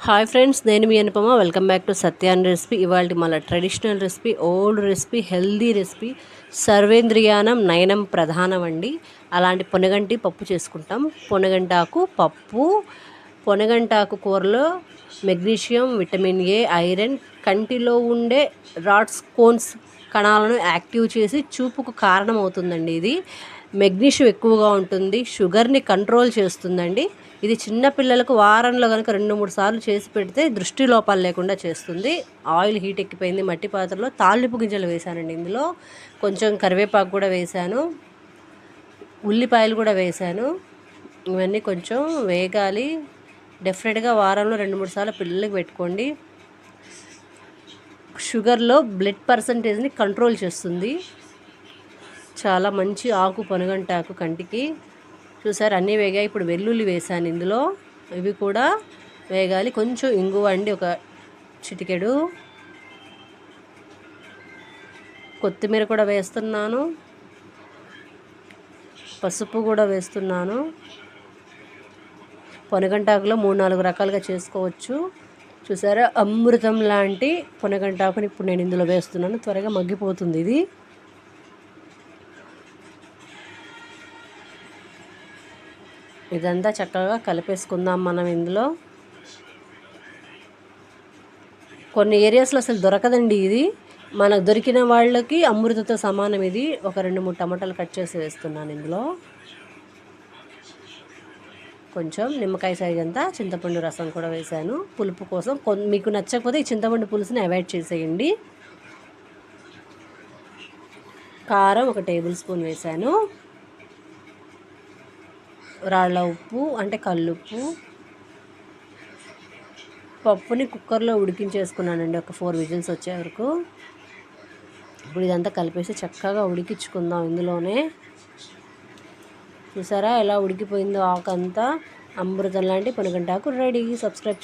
Hi friends, నేను మీ Anupama. Welcome back to Satyan recipe. ఇవాళ మళ్ళీ traditional recipe, old recipe, healthy recipe. సర్వేంద్రియానం నయనం ప్రధానం అండి. అలాంటి పొనగంటి పప్పు చేసుకుంటాం. పొనగంటాకు పప్పు. పొనగంటాకు కూరలో మెగ్నీషియం, విటమిన్ ఏ, ఐరన్, కంటిలో ఉండే రాట్స్ కోన్స్ కణాలను యాక్టివ్ చేసి చూపుకు కారణం అవుతుందండి. ఇది మెగ్నీషియం ఎక్కువగా ఉంటుంది, షుగర్ని కంట్రోల్ చేస్తుందండి. ఇది చిన్నపిల్లలకు వారంలో కనుక 2-3 సార్లు చేసి పెడితే దృష్టి లోపాలు లేకుండా చేస్తుంది. ఆయిల్ హీట్ ఎక్కిపోయింది. మట్టి పాత్రలో తాలింపు గింజలు వేశానండి. ఇందులో కొంచెం కరివేపాకు కూడా వేశాను, ఉల్లిపాయలు కూడా వేశాను. ఇవన్నీ కొంచెం వేగాలి. డెఫినెట్గా వారంలో 2-3 సార్లు పిల్లలకి పెట్టుకోండి. షుగర్లో బ్లడ్ పర్సంటేజ్ని కంట్రోల్ చేస్తుంది. చాలా మంచి ఆకు పొనగంటాకు కంటికి. చూసారు, అన్నీ వేగాయి. ఇప్పుడు వెల్లుల్లి వేసాను ఇందులో, ఇవి కూడా వేగాలి. కొంచెం ఇంగువ అండి, ఒక చిటికెడు. కొత్తిమీర కూడా వేస్తున్నాను, పసుపు కూడా వేస్తున్నాను. పొనగంటాకులో 3-4 రకాలుగా చేసుకోవచ్చు. చూసారా, అమృతం లాంటి పొనగంటాకుని ఇప్పుడు నేను ఇందులో వేస్తున్నాను. త్వరగా మగ్గిపోతుంది ఇది. ఇదంతా చక్కగా కలిపేసుకుందాం మనం. ఇందులో కొన్ని ఏరియాస్లో అసలు దొరకదండి ఇది. మనకు దొరికిన వాళ్ళకి అమృతతో సమానం ఇది. ఒక 2-3 టమాటాలు కట్ చేసి వేస్తున్నాను ఇందులో. కొంచెం నిమ్మకాయ సైజ్ అంతా చింతపండు రసం కూడా వేసాను పులుపు కోసం. మీకు నచ్చకపోతే ఈ చింతపండు పులుసుని అవాయిడ్ చేసేయండి. కారం 1 టేబుల్ స్పూన్ వేసాను. రాళ్ళ ఉప్పు అంటే కల్లుప్పు. పప్పుని కుక్కర్లో ఉడికించేసుకున్నానండి, ఒక 4 విజిల్స్ వచ్చే వరకు. ఇప్పుడు ఇదంతా కలిపేసి చక్కగా ఉడికించుకుందాం ఇందులోనే. చూసారా ఎలా ఉడికిపోయిందో ఆకంతా. అమృతం లాంటి పొనగంటాకు రెడీ. సబ్స్క్రైబ్ చేసి